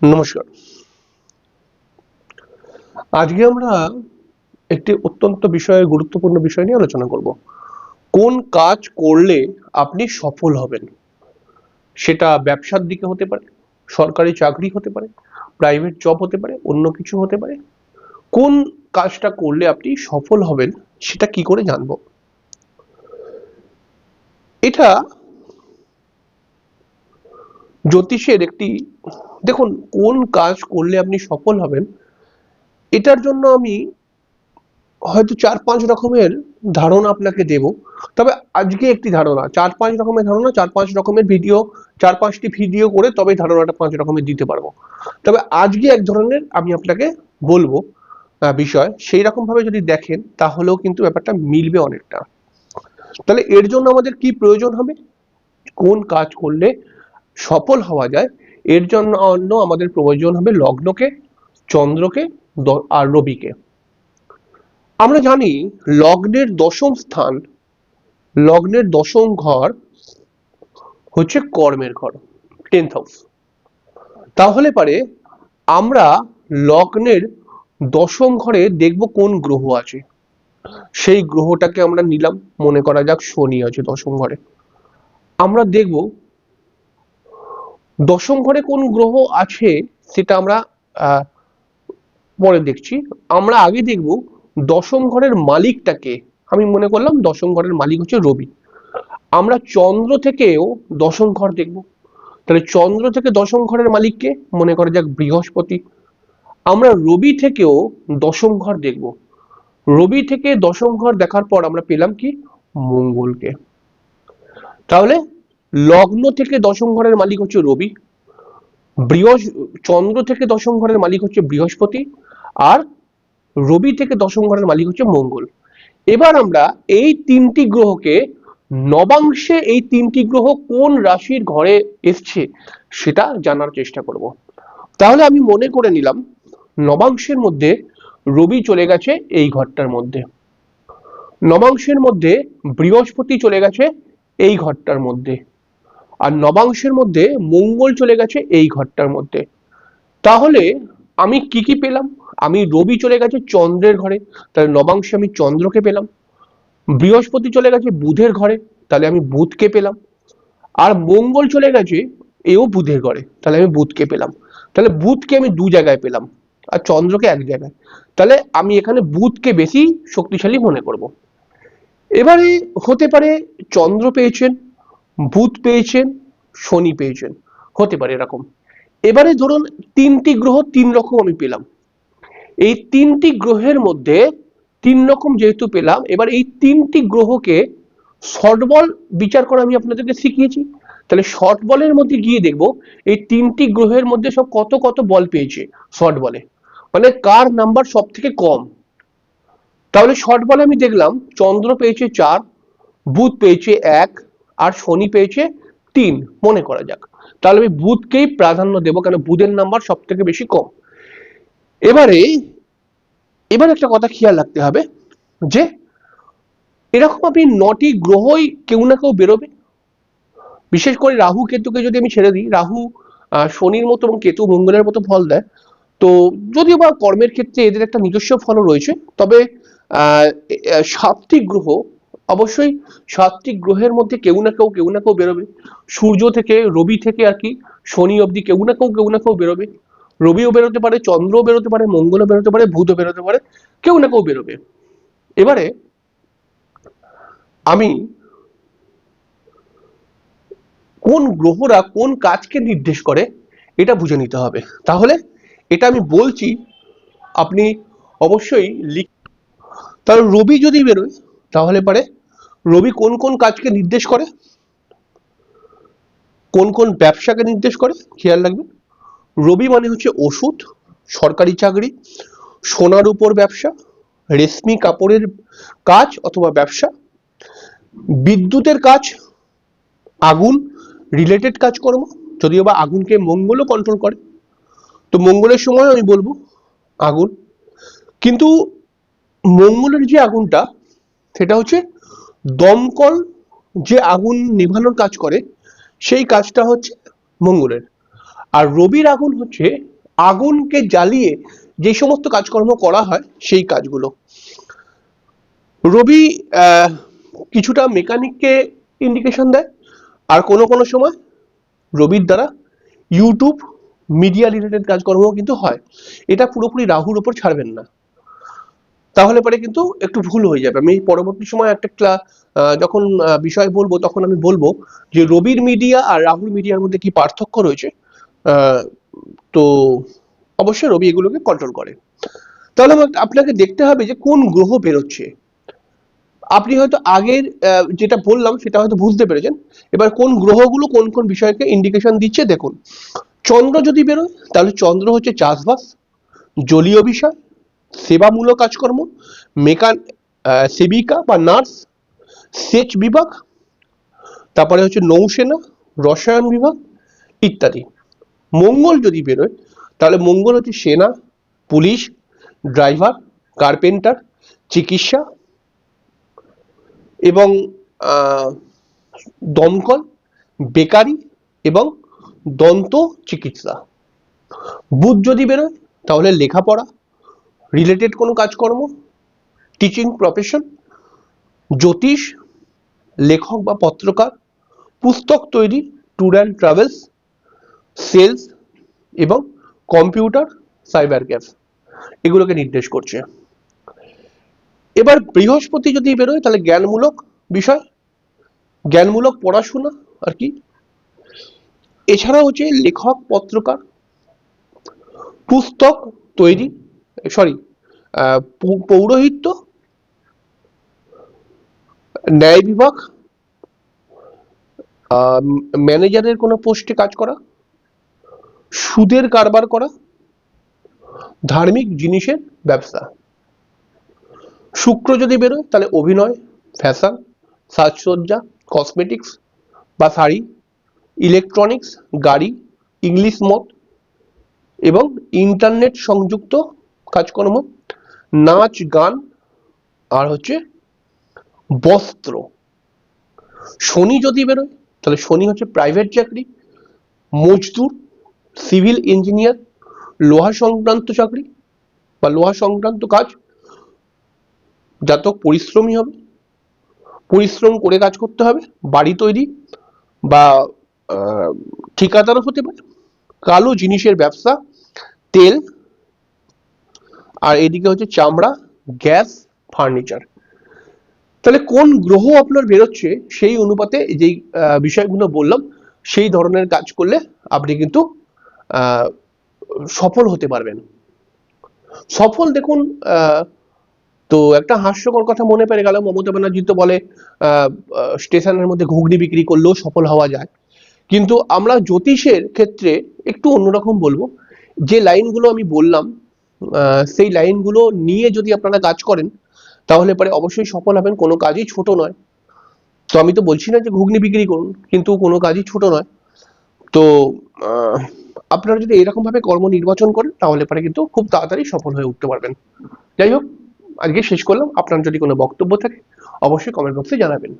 নমস্কার। আজকে আমরা একটি অত্যন্ত গুরুত্বপূর্ণ বিষয় নিয়ে আলোচনা করব। কোন কাজ করলে আপনি সফল হবেন? সেটা ব্যবসার দিকে হতে পারে, সরকারি চাকরি হতে পারে, প্রাইভেট জব হতে পারে, অন্য কিছু হতে পারে। কোন কাজটা করলে আপনি সফল হবেন সেটা কি করে জানবো? এটা জ্যোতিষের একটি, দেখুন, কোন কাজ করলে আপনি সফল হবেন এটার জন্য আমি হয়তো 4-5 রকমের ধারণা আপনাকে দেব। তবে আজকে একটি ধারণা, 4-5 রকমের ধারণা, 4-5 রকমের ভিডিও, 4-5টি ভিডিও করে তবে ধারণাটা 5 রকমের দিতে পারবো। তবে আজকে এক ধরনের আমি আপনাকে বলবো বিষয়, সেই রকম ভাবে যদি দেখেন তাহলেও কিন্তু ব্যাপারটা মিলবে অনেকটা। তাহলে এর জন্য আমাদের কি প্রয়োজন হবে? কোন কাজ করলে সফল হওয়া যায়, এর জন্য আমাদের প্রয়োজন হবে লগ্নকে, চন্দ্রকে আর রবিকে। আমরা জানি লগ্নের দশম স্থান, লগ্নের দশম ঘর হচ্ছে কর্মের ঘর, 10th হাউস। তাহলে পারে আমরা লগ্নের দশম ঘরে দেখব কোন গ্রহ আছে, সেই গ্রহটাকে আমরা নিলাম, মনে করা যাক শনি আছে দশম ঘরে। আমরা দেখব দশম ঘরে কোন গ্রহ আছে সেটা আমরা পরে দেখছি। আমরা আগে দেখব দশম ঘরের মালিকটাকে। আমি মনে করলাম দশম ঘরের মালিক হচ্ছে রবি। আমরা চন্দ্র থেকেও দশম ঘর দেখব। তাহলে চন্দ্র থেকে দশম ঘরের মালিককে মনে করা যাক বৃহস্পতি। আমরা রবি থেকেও দশম ঘর দেখব। রবি থেকে দশম ঘর দেখার পর আমরা পেলাম কি? মঙ্গলকে। তাহলে লগ্ন থেকে দশম ঘরের মালিক হচ্ছে রবি, চন্দ্র থেকে দশম ঘরের মালিক হচ্ছে বৃহস্পতি, আর রবি থেকে দশম ঘরের মালিক হচ্ছে মঙ্গল। এবার আমরা এই তিনটি গ্রহকে নবাংশে, এই তিনটি গ্রহ কোন রাশির ঘরে এসছে সেটা জানার চেষ্টা করব। তাহলে আমি মনে করে নিলাম নবাংশের মধ্যে রবি চলে গেছে এই ঘরটার মধ্যে, নবাংশের মধ্যে বৃহস্পতি চলে গেছে এই ঘরটার মধ্যে, আর নবাংশের মধ্যে মঙ্গল চলে গেছে এই ঘরটার মধ্যে। তাহলে আমি কি কি পেলাম? আমি রবি চলে গেছে চন্দ্রের ঘরে, তাহলে নবাংশে আমি চন্দ্রকে পেলাম। বৃহস্পতি চলে গেছে বুধের ঘরে, তাহলে আমি বুধকে পেলাম। আর মঙ্গল চলে গেছে এও বুধের ঘরে, তাহলে আমি বুধকে পেলাম। তাহলে বুধকে আমি দু জায়গায় পেলাম আর চন্দ্রকে এক জায়গায়। তাহলে আমি এখানে বুধকে বেশি শক্তিশালী মনে করব। এবারে হতে পারে চন্দ্র পেয়েছেন, বুধ পেয়েছেন, শনি পেয়েছেন, হতে পারে এরকম। এবারে ধরুন তিনটি গ্রহ তিন রকম আমি পেলাম। এই তিনটি গ্রহের মধ্যে তিন রকম যেহেতু পেলাম, এবার এই তিনটি গ্রহকে শর্ট বল বিচার করা আমি আপনাদেরকে শিখিয়েছি। তাহলে শর্ট বলের মধ্যে গিয়ে দেখব এই তিনটি গ্রহের মধ্যে সব কত কত বল পেয়েছে শর্ট বলে, মানে কার নাম্বার সব থেকে কম। তাহলে শর্ট বলে আমি দেখলাম চন্দ্র পেয়েছে 4, বুধ পেয়েছে 1, আর শনি পেয়েছে 3 মনে করা যাক। তাহলে আমি বুধকেই প্রাধান্য দেবো, কেন বুধের নাম্বার সব থেকে বেশি কম। এবারে একটা কথা খেয়াল রাখতে হবে যে এরকম আপনি 9টি গ্রহই কেউ না কেউ বেরোবে। বিশেষ করে রাহু কেতুকে যদি আমি ছেড়ে দিই, রাহু শনির মতো এবং কেতু মঙ্গলের মতো ফল দেয়। তো যদিও বা কর্মের ক্ষেত্রে এদের একটা নিজস্ব ফলও রয়েছে, তবে সাতটি গ্রহ অবশ্যই, সাতটি গ্রহের মধ্যে কেউ না কেউ বেরোবে। সূর্য থেকে, রবি থেকে আর কি শনি অবধি কেউ না কেউ বেরোবে। রবিও বেরোতে পারে, চন্দ্রও বেরোতে পারে, মঙ্গলও বেরোতে পারে, বুধও বেরোতে পারে, কেউ না কেউ বেরোবে। এবারে আমি কোন গ্রহরা কোন কাজকে নির্দেশ করে এটা বুঝে নিতে হবে। তাহলে এটা আমি বলছি, আপনি অবশ্যই তাহলে রবি যদি বেরোয় তাহলে পারে রবি কোন কোন কাজকে নির্দেশ করে, কোন কোন ব্যবসাকে নির্দেশ করে খেয়াল রাখবেন। রবি মানে হচ্ছে ওষুধ, সরকারি চাকরি, সোনার উপর ব্যবসা, রেশমি কাপড়ের কাজ অথবা ব্যবসা, বিদ্যুতের কাজ, আগুন রিলেটেড কাজকর্ম, যদিও বা আগুনকে মঙ্গলও কন্ট্রোল করে, তো মঙ্গলের সময় আমি বলবো আগুন। কিন্তু মঙ্গলের যে আগুনটা সেটা হচ্ছে দমকল, যে আগুন নেভানোর কাজ করে সেই কাজটা হচ্ছে মঙ্গলের। আর রবির আগুন হচ্ছে আগুনকে জ্বালিয়ে যে সমস্ত কাজকর্ম করা হয় সেই কাজগুলো। রবি কিছুটা মেকানিককে ইন্ডিকেশন দেয়, আর কোনো কোনো সময় রবির দ্বারা ইউটিউব মিডিয়া রিলেটেড কাজকর্ম কিন্তু হয়। এটা পুরোপুরি রাহুর উপর ছাড়বেন না, তাহলে পরে কিন্তু একটু ভুল হয়ে যাবে। আমি পরবর্তী সময় একটা যখন বিষয় বলবো তখন আমি বলবো যে রবির মিডিয়া আর রাহুর মিডিয়ার মধ্যে কি পার্থক্য রয়েছে। তো অবশ্যই রবি এগুলোকে কন্ট্রোল করে। তাহলে আপনাকে দেখতে হবে যে কোন গ্রহ বেরোচ্ছে। আপনি হয়তো আগের যেটা বললাম সেটা হয়তো বুঝতে পেরেছেন। এবার কোন গ্রহগুলো কোন কোন বিষয়কে ইন্ডিকেশন দিচ্ছে দেখুন। চন্দ্র যদি বেরোয় তাহলে চন্দ্র হচ্ছে চাষবাস, জলীয় বিষয়, সেবামূলক কাজকর্ম, মেকান সেবিকা বা নার্স, সেচ বিভাগ, তারপরে হচ্ছে নৌসেনা, রসায়ন বিভাগ ইত্যাদি। মঙ্গল যদি বেরোয় তাহলে মঙ্গল হচ্ছে সেনা, পুলিশ, ড্রাইভার, কার্পেন্টার, চিকিৎসা এবং দমকল, বেকারি এবং দন্ত চিকিৎসা। বুধ যদি বেরোয় তাহলে লেখাপড়া রিলেটেড কোনো কাজকর্ম, টিচিং প্রফেশন, জ্যোতিষ, লেখক বা পত্রকার, পুস্তক তৈরি, ট্যুর অ্যান্ড ট্রাভেলস, সেলস এবং কম্পিউটার সাইবার ক্যাফে এগুলোকে নির্দেশ করছে। এবার বৃহস্পতি যদি বেরোয় তাহলে জ্ঞানমূলক বিষয়, জ্ঞানমূলক পড়াশোনা আর কি। এছাড়া হচ্ছে লেখক পত্রকার, পুস্তক তৈরি, সরি পৌরোহিত্য, ন্যায় বিভাগ, ম্যানেজারের কোনো পোস্টে কাজ করা, সুদের কারবার করা, ধার্মিক জিনিসের ব্যবসা। শুক্র যদি বেরোয় তাহলে অভিনয়, ফ্যাশন, সাজসজ্জা, কসমেটিক্স বা শাড়ি, ইলেকট্রনিক্স, গাড়ি, ইংলিশ মদ এবং ইন্টারনেট সংযুক্ত কাজকর্ম, নাচ গান আর হচ্ছে বস্ত্র। শনি যদি বেরোয় তাহলে শনি হচ্ছে প্রাইভেট চাকরি, মজদুর, সিভিল ইঞ্জিনিয়ার, লোহা সংক্রান্ত চাকরি বা লোহা সংক্রান্ত কাজ। জাতক পরিশ্রমী হবে, পরিশ্রম করে কাজ করতে হবে, বাড়ি তৈরি বা ঠিকাদারও হতে পারে, কালো জিনিসের ব্যবসা, তেল, আর এদিকে হচ্ছে চামড়া, গ্যাস, ফার্নিচার। তাহলে কোন গ্রহ আপনার বেরোচ্ছে সেই অনুপাতে যেই বিষয়গুলো বললাম সেই ধরনের কাজ করলে আপনি কিন্তু সফল হতে পারবেন। সফল দেখুন, তো একটা হাস্যকর কথা মনে পড়ে গেল, মমতা ব্যানার্জি তো বলে স্টেশনের মধ্যে ঘুগনি বিক্রি করলেও সফল হওয়া যায়। কিন্তু আমরা জ্যোতিষের ক্ষেত্রে একটু অন্যরকম বলবো। যে লাইনগুলো আমি বললাম সেই লাইনগুলো নিয়ে যদি আপনারা কাজ করেন তাহলে পরে অবশ্যই সফল হবেন। কোনো কাজই ছোট নয়। তো আমি তো বলছি না যে ঘুগনি বিক্রি করুন, কিন্তু কোনো কাজই ছোট নয়। তো আপনারা যদি এরকম ভাবে কর্ম নির্বাচন করেন তাহলে পরে কিন্তু খুব তাড়াতাড়ি সফল হয়ে উঠতে পারবেন। যাই হোক, আজকে শেষ করলাম। আপনার যদি কোনো বক্তব্য থাকে অবশ্যই কমেন্ট বক্সে জানাবেন।